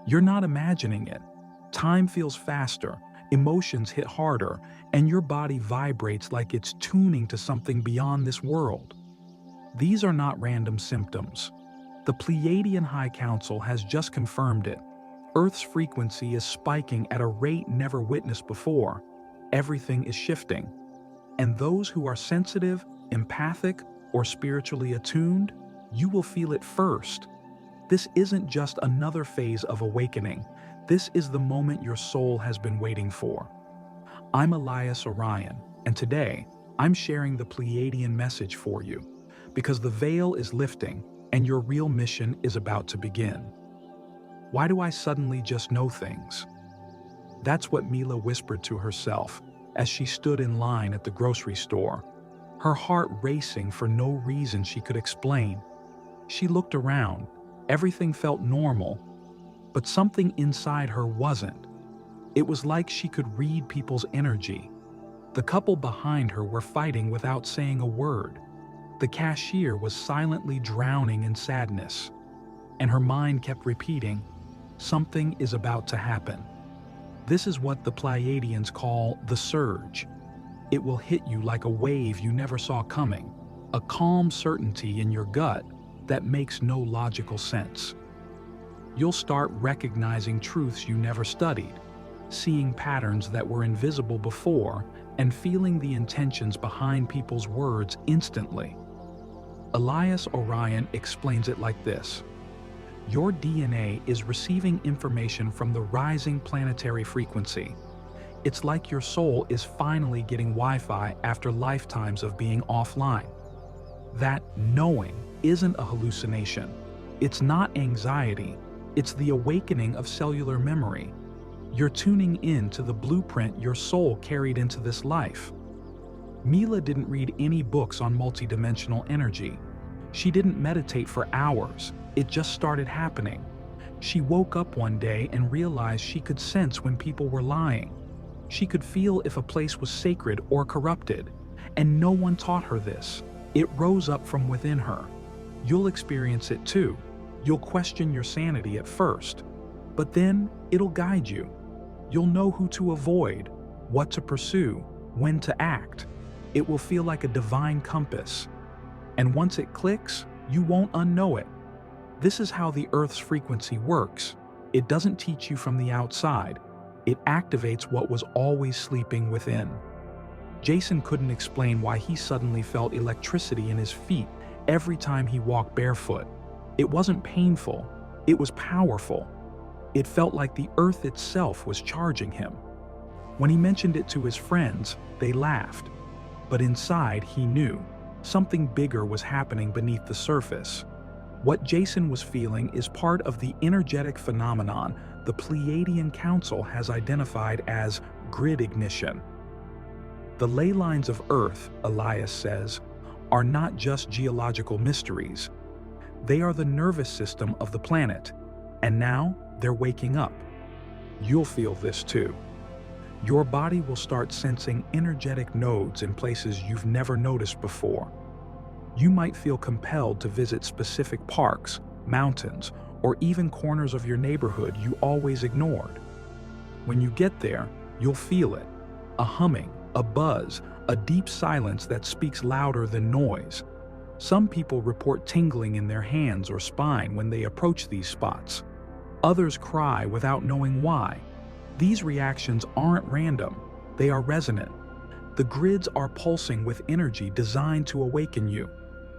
You're not imagining it. Time feels faster, emotions hit harder, and your body vibrates like it's tuning to something beyond this world. These are not random symptoms. The Pleiadian High Council has just confirmed it. Earth's frequency is spiking at a rate never witnessed before. Everything is shifting. And those who are sensitive, empathic, or spiritually attuned, you will feel it first. This isn't just another phase of awakening. This is the moment your soul has been waiting for. I'm Elias Orion, and today, I'm sharing the Pleiadian message for you, because the veil is lifting and your real mission is about to begin. Why do I suddenly just know things? That's what Mila whispered to herself as she stood in line at the grocery store, her heart racing for no reason she could explain. She looked around. Everything felt normal, but something inside her wasn't. It was like she could read people's energy. The couple behind her were fighting without saying a word. The cashier was silently drowning in sadness, and her mind kept repeating, "Something is about to happen." This is what the Pleiadians call the surge. It will hit you like a wave you never saw coming, a calm certainty in your gut that makes no logical sense. You'll start recognizing truths you never studied, seeing patterns that were invisible before, and feeling the intentions behind people's words instantly. Elias Orion explains it like this. Your DNA is receiving information from the rising planetary frequency. It's like your soul is finally getting Wi-Fi after lifetimes of being offline. That knowing isn't a hallucination. It's not anxiety. It's the awakening of cellular memory. You're tuning in to the blueprint your soul carried into this life. Mila didn't read any books on multidimensional energy. She didn't meditate for hours. It just started happening. She woke up one day and realized she could sense when people were lying. She could feel if a place was sacred or corrupted, and no one taught her this. It rose up from within her. You'll experience it too. You'll question your sanity at first, but then it'll guide you. You'll know who to avoid, what to pursue, when to act. It will feel like a divine compass. And once it clicks, you won't unknow it. This is how the Earth's frequency works. It doesn't teach you from the outside. It activates what was always sleeping within. Jason couldn't explain why he suddenly felt electricity in his feet every time he walked barefoot. It wasn't painful. It was powerful. It felt like the Earth itself was charging him. When he mentioned it to his friends, they laughed. But inside, he knew something bigger was happening beneath the surface. What Jason was feeling is part of the energetic phenomenon the Pleiadian Council has identified as grid ignition. The ley lines of Earth, Elias says, are not just geological mysteries. They are the nervous system of the planet, and now they're waking up. You'll feel this too. Your body will start sensing energetic nodes in places you've never noticed before. You might feel compelled to visit specific parks, mountains, or even corners of your neighborhood you always ignored. When you get there, you'll feel it. A humming, a buzz, a deep silence that speaks louder than noise. Some people report tingling in their hands or spine when they approach these spots. Others cry without knowing why. These reactions aren't random, they are resonant. The grids are pulsing with energy designed to awaken you.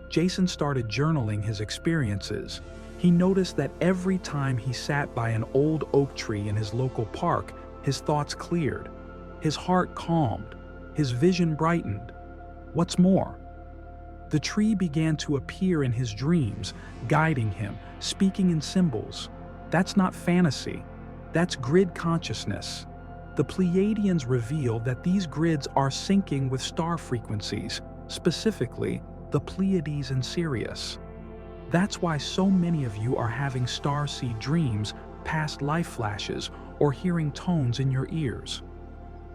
Jason started journaling his experiences. He noticed that every time he sat by an old oak tree in his local park, his thoughts cleared. His heart calmed. His vision brightened. What's more, the tree began to appear in his dreams, guiding him, speaking in symbols. That's not fantasy. That's grid consciousness. The Pleiadians reveal that these grids are syncing with star frequencies, specifically the Pleiades and Sirius. That's why so many of you are having starseed dreams, past life flashes, or hearing tones in your ears.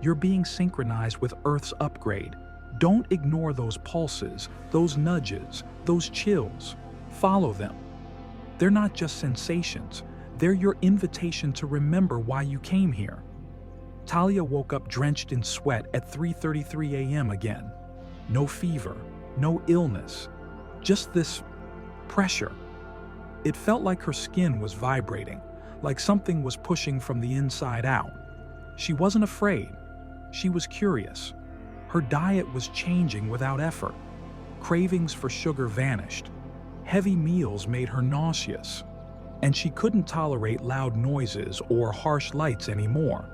You're being synchronized with Earth's upgrade. Don't ignore those pulses, those nudges, those chills. Follow them. They're not just sensations. They're your invitation to remember why you came here. Talia woke up drenched in sweat at 3:33 a.m. again. No fever, no illness, just this pressure. It felt like her skin was vibrating, like something was pushing from the inside out. She wasn't afraid. She was curious. Her diet was changing without effort. Cravings for sugar vanished. Heavy meals made her nauseous. And she couldn't tolerate loud noises or harsh lights anymore.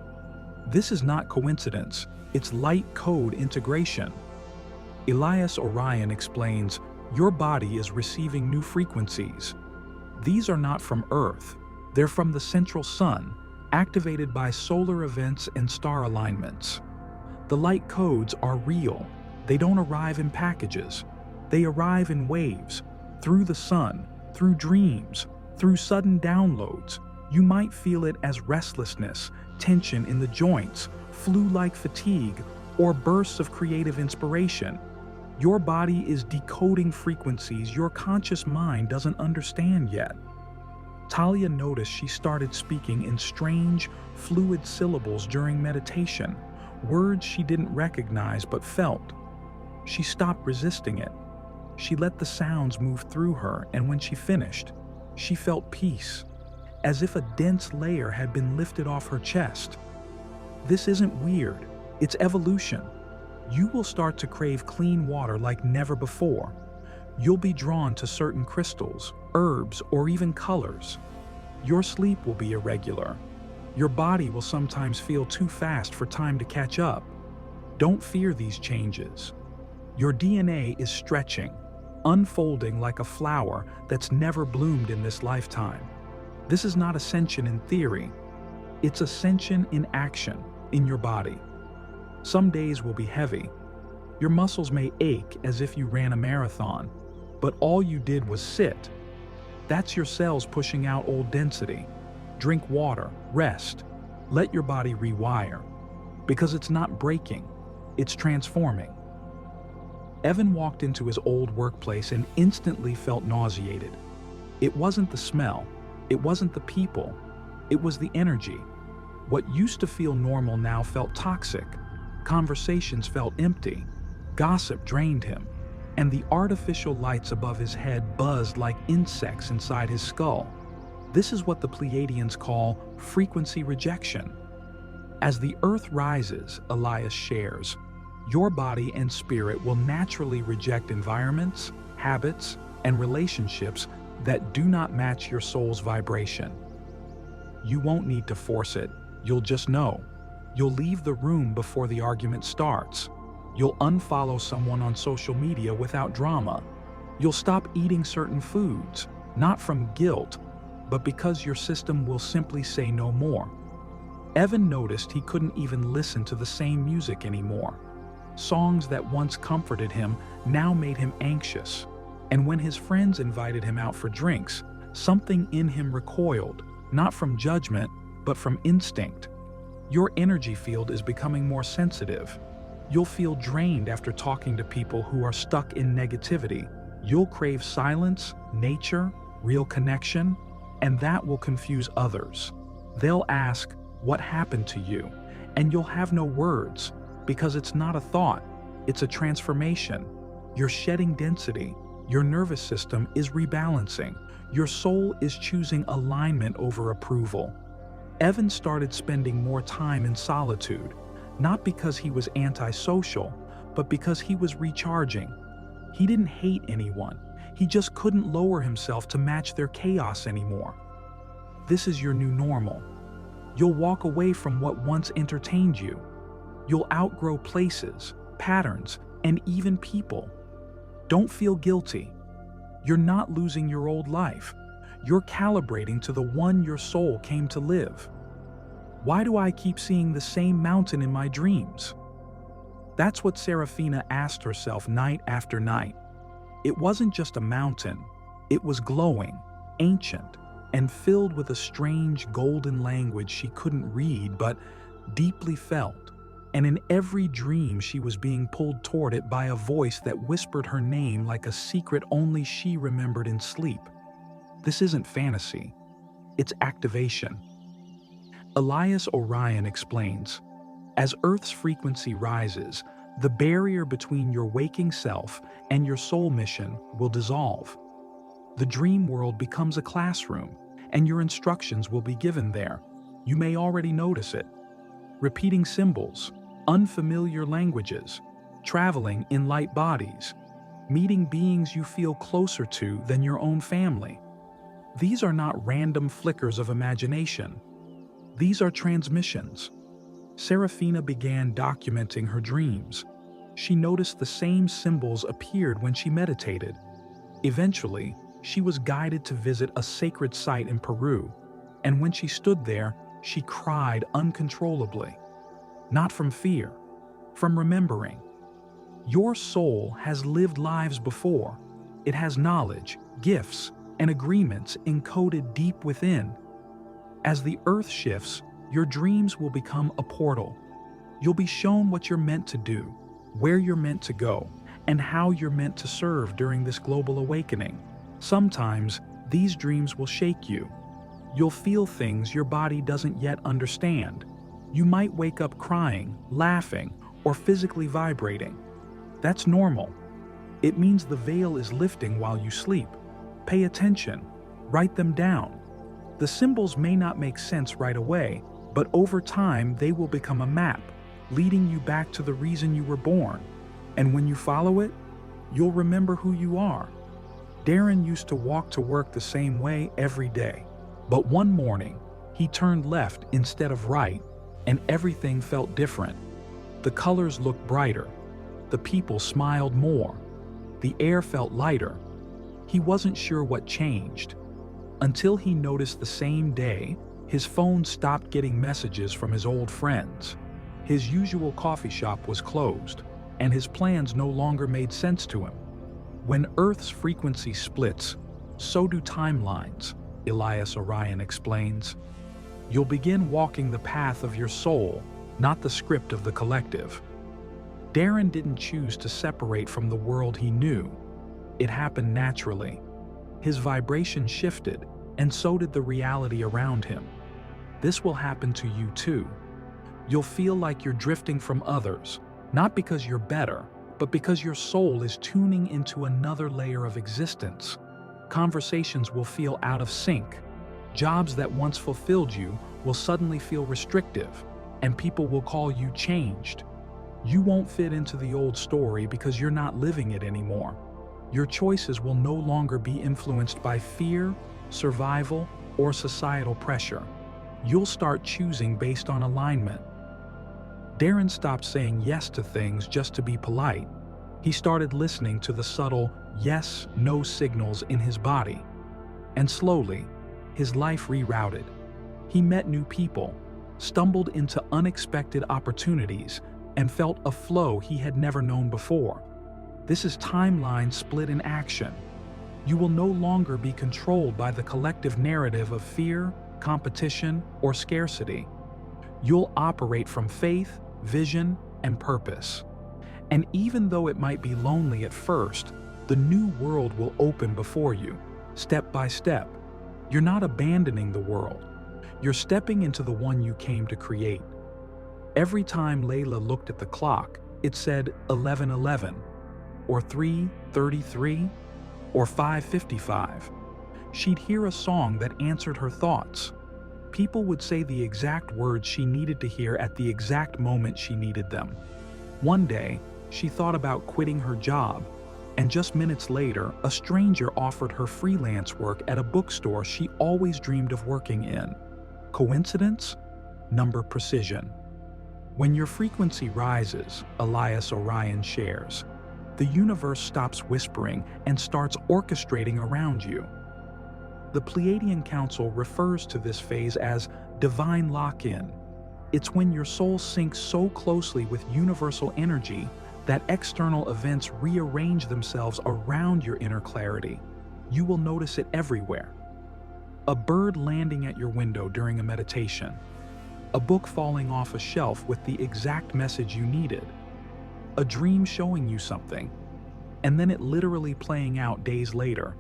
This is not coincidence. It's light code integration. Elias Orion explains, your body is receiving new frequencies. These are not from Earth. They're from the central sun, activated by solar events and star alignments. The light codes are real. They don't arrive in packages. They arrive in waves, through the sun, through dreams, through sudden downloads. You might feel it as restlessness, tension in the joints, flu-like fatigue, or bursts of creative inspiration. Your body is decoding frequencies your conscious mind doesn't understand yet. Talia noticed she started speaking in strange, fluid syllables during meditation, words she didn't recognize but felt. She stopped resisting it. She let the sounds move through her, and when she finished, she felt peace, as if a dense layer had been lifted off her chest. This isn't weird, it's evolution. You will start to crave clean water like never before. You'll be drawn to certain crystals, herbs, or even colors. Your sleep will be irregular. Your body will sometimes feel too fast for time to catch up. Don't fear these changes. Your DNA is stretching, unfolding like a flower that's never bloomed in this lifetime. This is not ascension in theory. It's ascension in action, in your body. Some days will be heavy. Your muscles may ache as if you ran a marathon, but all you did was sit. That's your cells pushing out old density. Drink water, rest, let your body rewire. Because it's not breaking, it's transforming. Evan walked into his old workplace and instantly felt nauseated. It wasn't the smell, it wasn't the people, it was the energy. What used to feel normal now felt toxic. Conversations felt empty. Gossip drained him. And the artificial lights above his head buzzed like insects inside his skull. This is what the Pleiadians call frequency rejection. As the Earth rises, Elias shares, your body and spirit will naturally reject environments, habits, and relationships that do not match your soul's vibration. You won't need to force it, you'll just know. You'll leave the room before the argument starts. You'll unfollow someone on social media without drama. You'll stop eating certain foods, not from guilt, but because your system will simply say no more. Evan noticed he couldn't even listen to the same music anymore. Songs that once comforted him now made him anxious. And when his friends invited him out for drinks, something in him recoiled, not from judgment, but from instinct. Your energy field is becoming more sensitive. You'll feel drained after talking to people who are stuck in negativity. You'll crave silence, nature, real connection, and that will confuse others. They'll ask, what happened to you? And you'll have no words, because it's not a thought, it's a transformation. You're shedding density. Your nervous system is rebalancing. Your soul is choosing alignment over approval. Evan started spending more time in solitude, not because he was antisocial, but because he was recharging. He didn't hate anyone. He just couldn't lower himself to match their chaos anymore. This is your new normal. You'll walk away from what once entertained you. You'll outgrow places, patterns, and even people. Don't feel guilty. You're not losing your old life. You're calibrating to the one your soul came to live. Why do I keep seeing the same mountain in my dreams? That's what Serafina asked herself night after night. It wasn't just a mountain. It was glowing, ancient, and filled with a strange golden language she couldn't read but deeply felt. And in every dream she was being pulled toward it by a voice that whispered her name like a secret only she remembered in sleep. This isn't fantasy. It's activation. Elias Orion explains, as Earth's frequency rises, the barrier between your waking self and your soul mission will dissolve. The dream world becomes a classroom, and your instructions will be given there. You may already notice it. Repeating symbols, unfamiliar languages, traveling in light bodies, meeting beings you feel closer to than your own family. These are not random flickers of imagination. These are transmissions. Serafina began documenting her dreams. She noticed the same symbols appeared when she meditated. Eventually, she was guided to visit a sacred site in Peru, and when she stood there, she cried uncontrollably. Not from fear, from remembering. Your soul has lived lives before. It has knowledge, gifts, and agreements encoded deep within. As the earth shifts, your dreams will become a portal. You'll be shown what you're meant to do, where you're meant to go, and how you're meant to serve during this global awakening. Sometimes, these dreams will shake you. You'll feel things your body doesn't yet understand. You might wake up crying, laughing, or physically vibrating. That's normal. It means the veil is lifting while you sleep. Pay attention. Write them down. The symbols may not make sense right away, but over time they will become a map, leading you back to the reason you were born. And when you follow it, you'll remember who you are. Darren used to walk to work the same way every day. But one morning, he turned left instead of right, and everything felt different. The colors looked brighter. The people smiled more. The air felt lighter. He wasn't sure what changed, until he noticed the same day his phone stopped getting messages from his old friends. His usual coffee shop was closed, and his plans no longer made sense to him. When Earth's frequency splits, so do timelines, Elias Orion explains. You'll begin walking the path of your soul, not the script of the collective. Darren didn't choose to separate from the world he knew. It happened naturally. His vibration shifted, and so did the reality around him. This will happen to you too. You'll feel like you're drifting from others, not because you're better, but because your soul is tuning into another layer of existence. Conversations will feel out of sync. Jobs that once fulfilled you will suddenly feel restrictive, and people will call you changed. You won't fit into the old story because you're not living it anymore. Your choices will no longer be influenced by fear, survival, or societal pressure. You'll start choosing based on alignment. Darren stopped saying yes to things just to be polite. He started listening to the subtle yes-no signals in his body. And slowly, his life rerouted. He met new people, stumbled into unexpected opportunities, and felt a flow he had never known before. This is timeline split in action. You will no longer be controlled by the collective narrative of fear, competition, or scarcity. You'll operate from faith, vision, and purpose. And even though it might be lonely at first, the new world will open before you, step by step. You're not abandoning the world. You're stepping into the one you came to create. Every time Layla looked at the clock, it said 11:11, or 3:33, or 5:55. She'd hear a song that answered her thoughts. People would say the exact words she needed to hear at the exact moment she needed them. One day, she thought about quitting her job, and just minutes later, a stranger offered her freelance work at a bookstore she always dreamed of working in. Coincidence? Number precision. When your frequency rises, Elias Orion shares, the universe stops whispering and starts orchestrating around you. The Pleiadian Council refers to this phase as divine lock-in. It's when your soul syncs so closely with universal energy that external events rearrange themselves around your inner clarity. You will notice it everywhere. A bird landing at your window during a meditation. A book falling off a shelf with the exact message you needed. A dream showing you something, and then it literally playing out days later.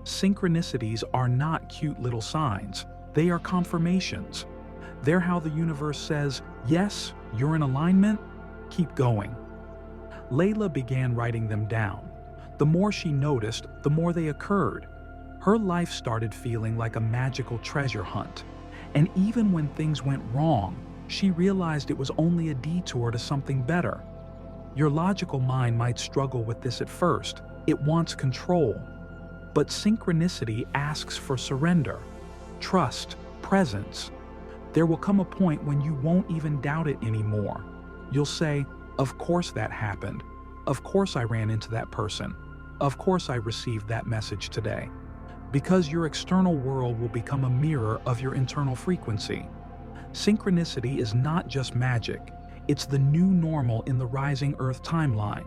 Synchronicities are not cute little signs. They are confirmations. They're how the universe says, yes, you're in alignment, keep going. Layla began writing them down. The more she noticed, the more they occurred. Her life started feeling like a magical treasure hunt. And even when things went wrong, she realized it was only a detour to something better. Your logical mind might struggle with this at first. It wants control. But synchronicity asks for surrender, trust, presence. There will come a point when you won't even doubt it anymore. You'll say, of course that happened. Of course I ran into that person. Of course I received that message today. Because your external world will become a mirror of your internal frequency. Synchronicity is not just magic. It's the new normal in the rising Earth timeline.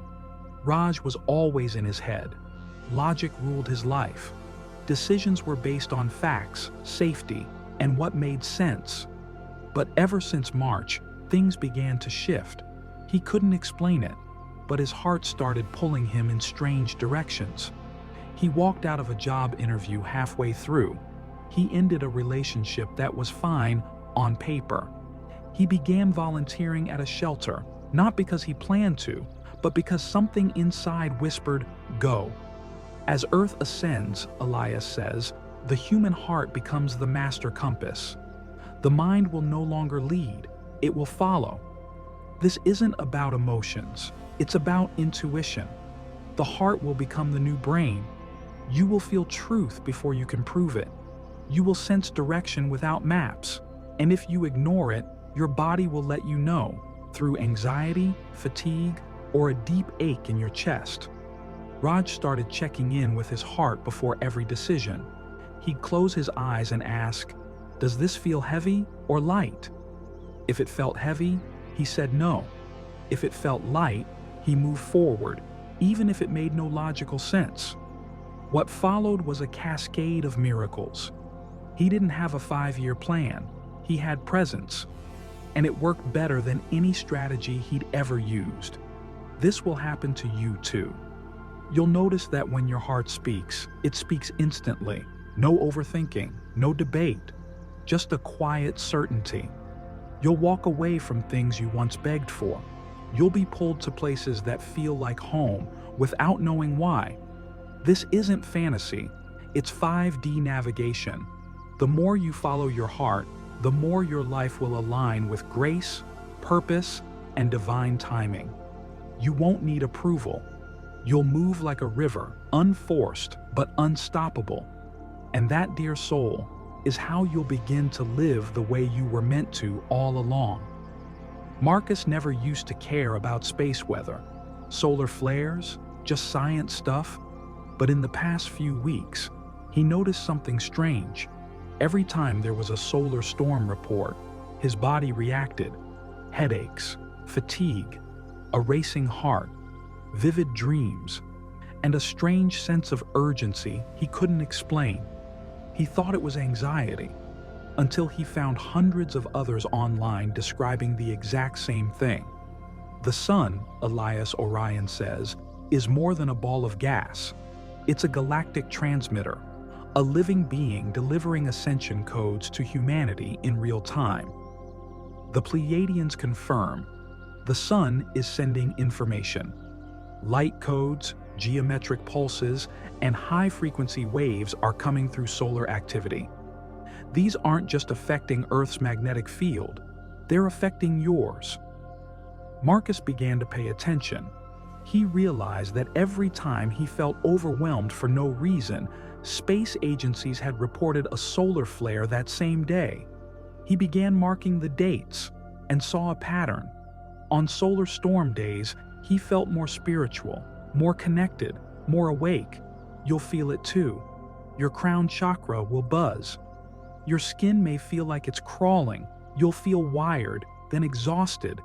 Raj was always in his head. Logic ruled his life. Decisions were based on facts, safety, and what made sense. But ever since March, things began to shift. He couldn't explain it, but his heart started pulling him in strange directions. He walked out of a job interview halfway through. He ended a relationship that was fine on paper. He began volunteering at a shelter, not because he planned to, but because something inside whispered, go. As Earth ascends, Elias says, the human heart becomes the master compass. The mind will no longer lead, it will follow. This isn't about emotions, it's about intuition. The heart will become the new brain. You will feel truth before you can prove it. You will sense direction without maps. And if you ignore it, your body will let you know through anxiety, fatigue, or a deep ache in your chest. Raj started checking in with his heart before every decision. He'd close his eyes and ask, does this feel heavy or light? If it felt heavy, he said no. If it felt light, he moved forward, even if it made no logical sense. What followed was a cascade of miracles. He didn't have a 5-year plan. He had presence. And it worked better than any strategy he'd ever used. This will happen to you too. You'll notice that when your heart speaks, it speaks instantly. No overthinking, no debate, just a quiet certainty. You'll walk away from things you once begged for. You'll be pulled to places that feel like home without knowing why. This isn't fantasy, it's 5D navigation. The more you follow your heart, the more your life will align with grace, purpose, and divine timing. You won't need approval. You'll move like a river, unforced but unstoppable. And that, dear soul, is how you'll begin to live the way you were meant to all along. Marcus never used to care about space weather, solar flares, just science stuff. But in the past few weeks, he noticed something strange. Every time there was a solar storm report, his body reacted. Headaches, fatigue, a racing heart, vivid dreams, and a strange sense of urgency he couldn't explain. He thought it was anxiety, until he found hundreds of others online describing the exact same thing. The sun, Elias Orion says, is more than a ball of gas. It's a galactic transmitter, a living being delivering ascension codes to humanity in real time. The Pleiadians confirm the sun is sending information. Light codes, geometric pulses, and high-frequency waves are coming through solar activity. These aren't just affecting Earth's magnetic field, they're affecting yours. Marcus began to pay attention. He realized that every time he felt overwhelmed for no reason, space agencies had reported a solar flare that same day. He began marking the dates and saw a pattern. On solar storm days, he felt more spiritual, more connected, more awake. You'll feel it too. Your crown chakra will buzz. Your skin may feel like it's crawling. You'll feel wired, then exhausted.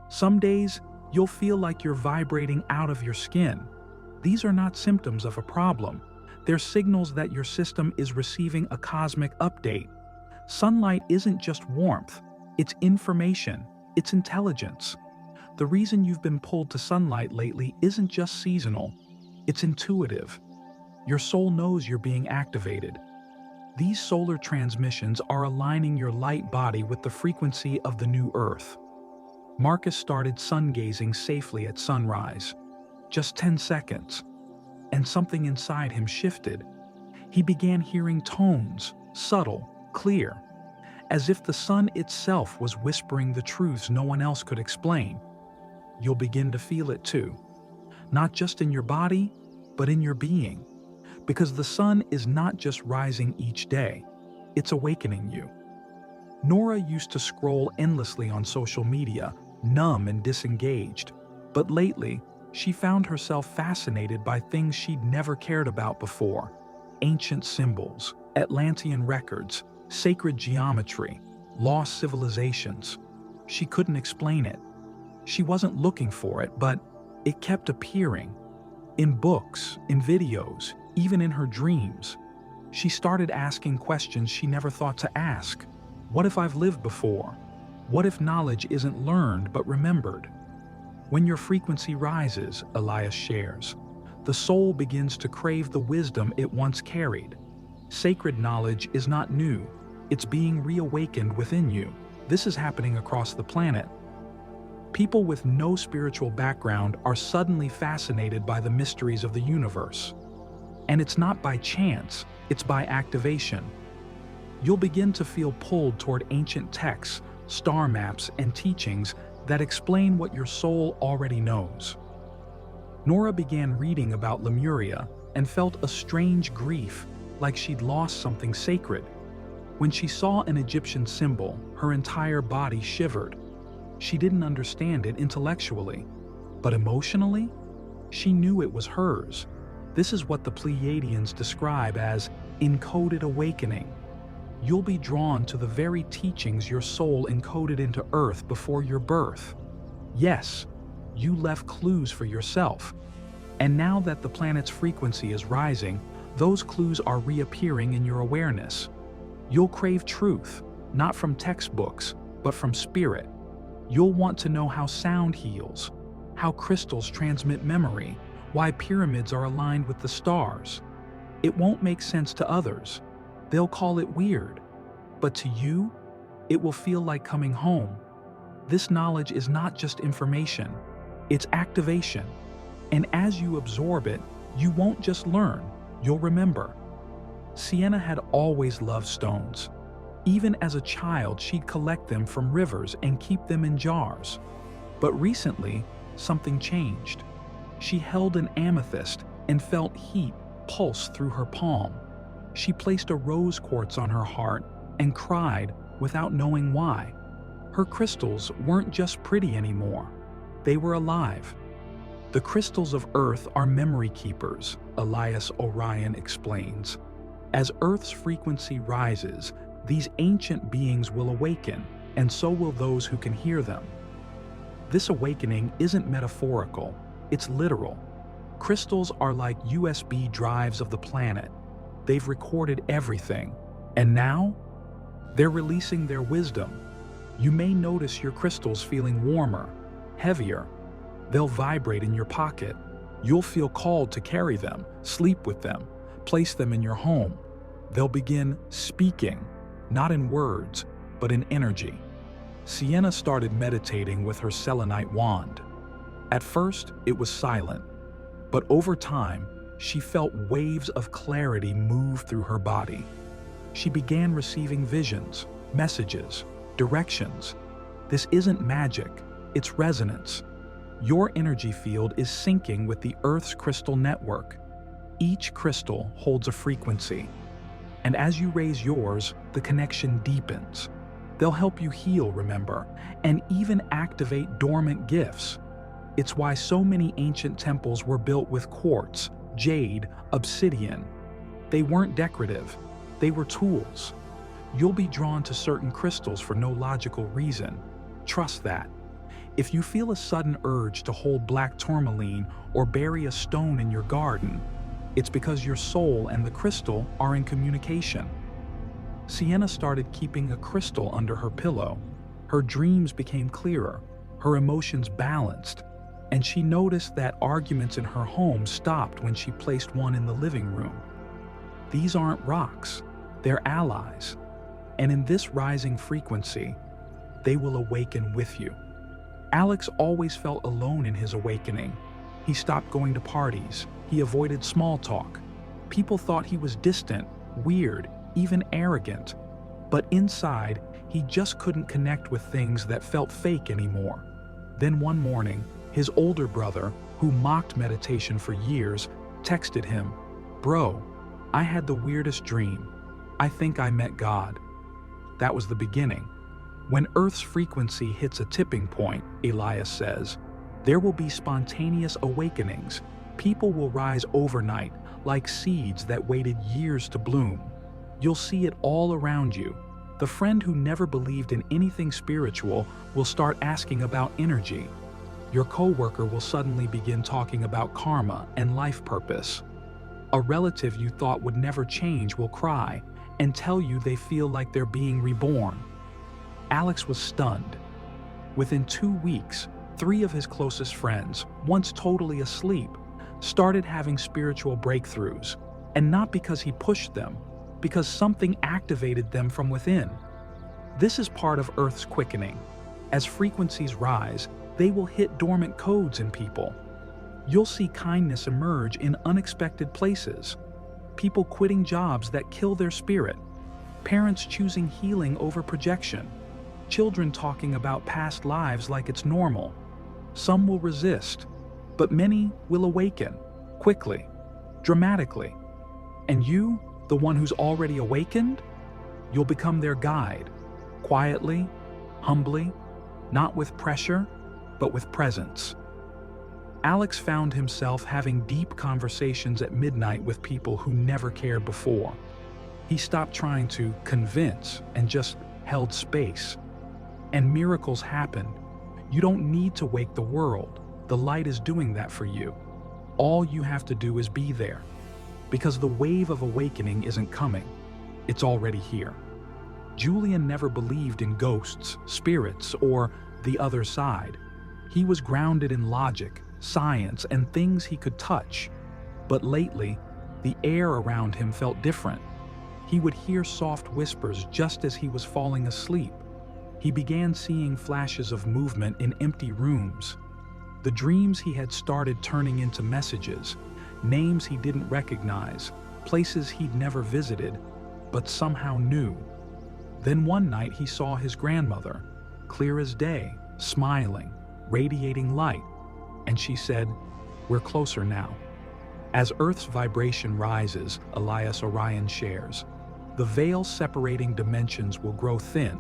Some days, you'll feel like you're vibrating out of your skin. These are not symptoms of a problem. They're signals that your system is receiving a cosmic update. Sunlight isn't just warmth, it's information, it's intelligence. The reason you've been pulled to sunlight lately isn't just seasonal, it's intuitive. Your soul knows you're being activated. These solar transmissions are aligning your light body with the frequency of the new Earth. Marcus started sun-gazing safely at sunrise. Just 10 seconds. And something inside him shifted. He began hearing tones, subtle, clear, as if the sun itself was whispering the truths no one else could explain. You'll begin to feel it too. Not just in your body, but in your being. Because the sun is not just rising each day, it's awakening you. Nora used to scroll endlessly on social media, numb and disengaged. But lately, she found herself fascinated by things she'd never cared about before. Ancient symbols, Atlantean records, sacred geometry, lost civilizations. She couldn't explain it. She wasn't looking for it, but it kept appearing. In books, in videos, even in her dreams. She started asking questions she never thought to ask. What if I've lived before? What if knowledge isn't learned but remembered? When your frequency rises, Elias shares, the soul begins to crave the wisdom it once carried. Sacred knowledge is not new. It's being reawakened within you. This is happening across the planet. People with no spiritual background are suddenly fascinated by the mysteries of the universe. And it's not by chance, it's by activation. You'll begin to feel pulled toward ancient texts, star maps, and teachings that explain what your soul already knows. Nora began reading about Lemuria and felt a strange grief, like she'd lost something sacred. When she saw an Egyptian symbol, her entire body shivered. She didn't understand it intellectually, but emotionally, she knew it was hers. This is what the Pleiadians describe as encoded awakening. You'll be drawn to the very teachings your soul encoded into Earth before your birth. Yes, you left clues for yourself. And now that the planet's frequency is rising, those clues are reappearing in your awareness. You'll crave truth, not from textbooks, but from spirit. You'll want to know how sound heals, how crystals transmit memory, why pyramids are aligned with the stars. It won't make sense to others. They'll call it weird. But to you, it will feel like coming home. This knowledge is not just information, it's activation. And as you absorb it, you won't just learn, you'll remember. Sienna had always loved stones. Even as a child, she'd collect them from rivers and keep them in jars. But recently, something changed. She held an amethyst and felt heat pulse through her palm. She placed a rose quartz on her heart and cried without knowing why. Her crystals weren't just pretty anymore. They were alive. The crystals of Earth are memory keepers, Elias Orion explains. As Earth's frequency rises, these ancient beings will awaken, and so will those who can hear them. This awakening isn't metaphorical, it's literal. Crystals are like USB drives of the planet. They've recorded everything, and now they're releasing their wisdom. You may notice your crystals feeling warmer, heavier. They'll vibrate in your pocket. You'll feel called to carry them, sleep with them, place them in your home. They'll begin speaking, not in words, but in energy. Sienna started meditating with her selenite wand. At first, it was silent, but over time, she felt waves of clarity move through her body. She began receiving visions, messages, directions. This isn't magic, it's resonance. Your energy field is syncing with the Earth's crystal network. Each crystal holds a frequency, and as you raise yours, the connection deepens. They'll help you heal, remember, and even activate dormant gifts. It's why so many ancient temples were built with quartz, jade, obsidian. They weren't decorative, they were tools. You'll be drawn to certain crystals for no logical reason. Trust that. If you feel a sudden urge to hold black tourmaline or bury a stone in your garden, it's because your soul and the crystal are in communication. Sienna started keeping a crystal under her pillow. Her dreams became clearer, her emotions balanced, and she noticed that arguments in her home stopped when she placed one in the living room. These aren't rocks, they're allies, and in this rising frequency, they will awaken with you. Alex always felt alone in his awakening. He stopped going to parties, he avoided small talk. People thought he was distant, weird, even arrogant. But inside, he just couldn't connect with things that felt fake anymore. Then one morning, his older brother, who mocked meditation for years, texted him, "Bro, I had the weirdest dream. I think I met God." That was the beginning. When Earth's frequency hits a tipping point, Elias says, there will be spontaneous awakenings. People will rise overnight, like seeds that waited years to bloom. You'll see it all around you. The friend who never believed in anything spiritual will start asking about energy. Your coworker will suddenly begin talking about karma and life purpose. A relative you thought would never change will cry and tell you they feel like they're being reborn. Alex was stunned. Within 2 weeks, 3 of his closest friends, once totally asleep, started having spiritual breakthroughs, and not because he pushed them, because something activated them from within. This is part of Earth's quickening. As frequencies rise, they will hit dormant codes in people. You'll see kindness emerge in unexpected places. People quitting jobs that kill their spirit. Parents choosing healing over projection. Children talking about past lives like it's normal. Some will resist, but many will awaken, quickly, dramatically. And you, the one who's already awakened, you'll become their guide, quietly, humbly, not with pressure, but with presence. Alex found himself having deep conversations at midnight with people who never cared before. He stopped trying to convince and just held space. And miracles happened. You don't need to wake the world. The light is doing that for you. All you have to do is be there. Because the wave of awakening isn't coming. It's already here. Julian never believed in ghosts, spirits, or the other side. He was grounded in logic, science, and things he could touch. But lately, the air around him felt different. He would hear soft whispers just as he was falling asleep. He began seeing flashes of movement in empty rooms. The dreams he had started turning into messages, names he didn't recognize, places he'd never visited, but somehow knew. Then one night he saw his grandmother, clear as day, smiling, radiating light, and she said, "We're closer now." As Earth's vibration rises, Elias Orion shares, the veil separating dimensions will grow thin.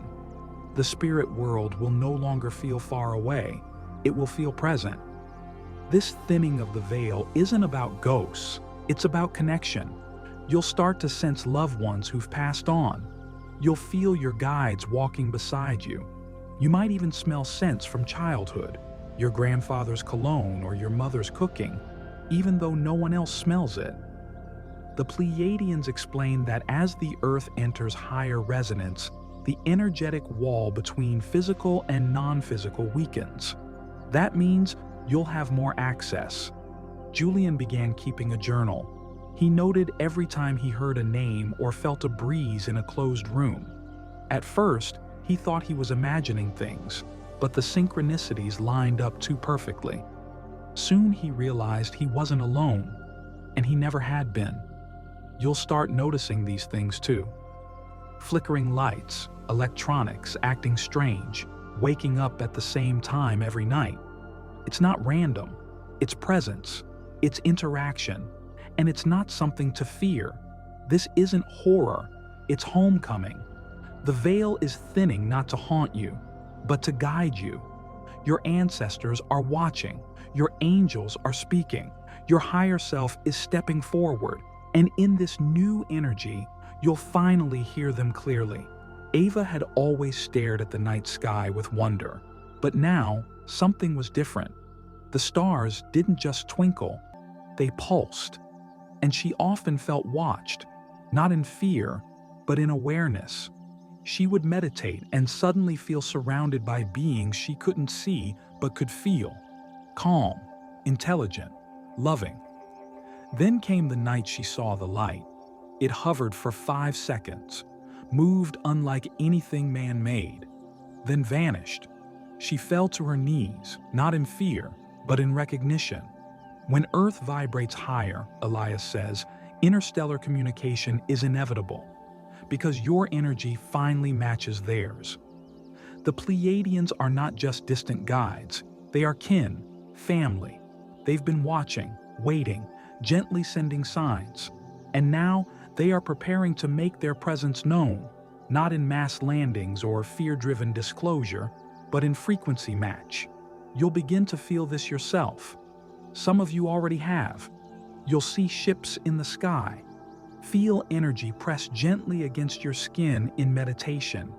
The spirit world will no longer feel far away, it will feel present. This thinning of the veil isn't about ghosts, it's about connection. You'll start to sense loved ones who've passed on. You'll feel your guides walking beside you. You might even smell scents from childhood, your grandfather's cologne or your mother's cooking, even though no one else smells it. The Pleiadians explain that as the Earth enters higher resonance, the energetic wall between physical and non-physical weakens. That means you'll have more access. Julian began keeping a journal. He noted every time he heard a name or felt a breeze in a closed room. At first, he thought he was imagining things, but the synchronicities lined up too perfectly. Soon he realized he wasn't alone, and he never had been. You'll start noticing these things too. Flickering lights, electronics acting strange, waking up at the same time every night. It's not random, it's presence, it's interaction, and it's not something to fear. This isn't horror, it's homecoming. The veil is thinning not to haunt you, but to guide you. Your ancestors are watching, your angels are speaking, your higher self is stepping forward, and in this new energy, you'll finally hear them clearly. Ava had always stared at the night sky with wonder, but now something was different. The stars didn't just twinkle, they pulsed, and she often felt watched, not in fear, but in awareness. She would meditate and suddenly feel surrounded by beings she couldn't see but could feel. calm, intelligent, loving. Then came the night she saw the light. It hovered for 5 seconds, moved unlike anything man-made, then vanished. She fell to her knees, not in fear, but in recognition. When Earth vibrates higher, Elias says, interstellar communication is inevitable, because your energy finally matches theirs. The Pleiadians are not just distant guides, they are kin, family. They've been watching, waiting, gently sending signs, and now they are preparing to make their presence known, not in mass landings or fear-driven disclosure, but in frequency match. You'll begin to feel this yourself. Some of you already have. You'll see ships in the sky. Feel energy press gently against your skin in meditation.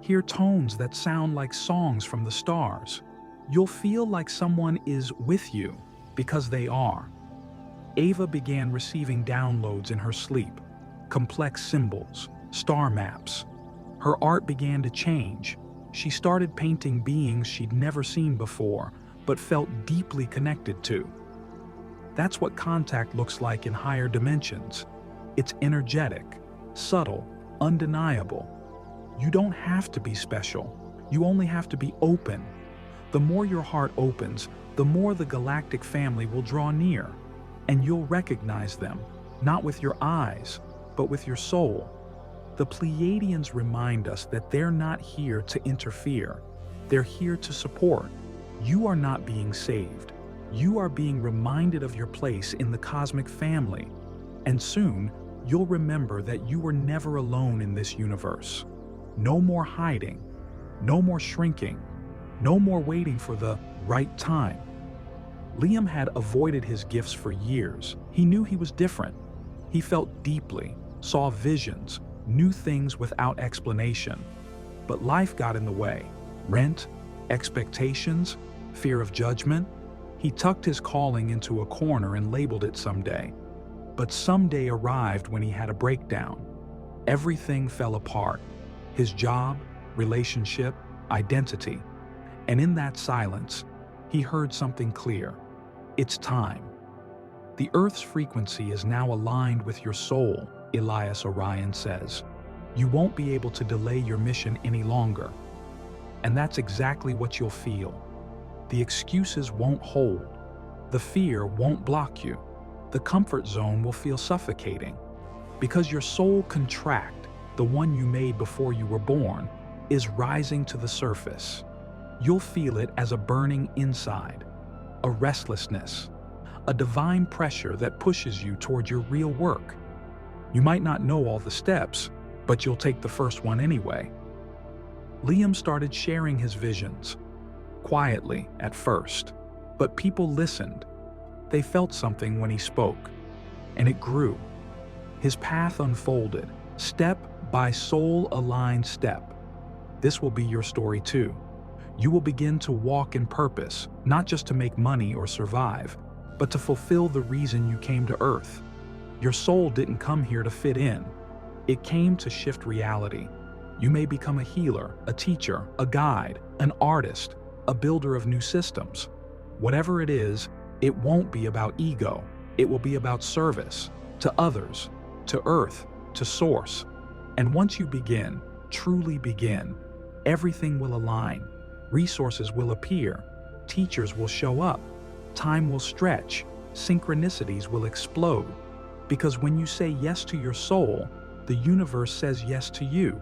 Hear tones that sound like songs from the stars. You'll feel like someone is with you, because they are. Ava began receiving downloads in her sleep, complex symbols, star maps. Her art began to change. She started painting beings she'd never seen before, but felt deeply connected to. That's what contact looks like in higher dimensions. It's energetic, subtle, undeniable. You don't have to be special. You only have to be open. The more your heart opens, the more the galactic family will draw near, and you'll recognize them, not with your eyes, but with your soul. The Pleiadians remind us that they're not here to interfere. They're here to support. You are not being saved. You are being reminded of your place in the cosmic family. And soon, you'll remember that you were never alone in this universe. No more hiding. No more shrinking. No more waiting for the right time. Liam had avoided his gifts for years. He knew he was different. He felt deeply, saw visions, knew things without explanation. But life got in the way. Rent, expectations, fear of judgment. He tucked his calling into a corner and labeled it someday. But someday arrived when he had a breakdown. Everything fell apart. His job, relationship, identity. And in that silence, he heard something clear. It's time. The Earth's frequency is now aligned with your soul, Elias Orion says. You won't be able to delay your mission any longer. And that's exactly what you'll feel. The excuses won't hold. The fear won't block you. The comfort zone will feel suffocating. Because your soul contract, the one you made before you were born, is rising to the surface. You'll feel it as a burning inside, a restlessness, a divine pressure that pushes you toward your real work. You might not know all the steps, but you'll take the first one anyway. Liam started sharing his visions, quietly at first, but people listened. They felt something when he spoke, and it grew. His path unfolded, step by soul-aligned step. This will be your story too. You will begin to walk in purpose, not just to make money or survive, but to fulfill the reason you came to Earth. Your soul didn't come here to fit in. It came to shift reality. You may become a healer, a teacher, a guide, an artist, a builder of new systems. Whatever it is, it won't be about ego. It will be about service, to others, to Earth, to Source. And once you begin, truly begin, everything will align. Resources will appear. Teachers will show up. Time will stretch. Synchronicities will explode. Because when you say yes to your soul, the universe says yes to you.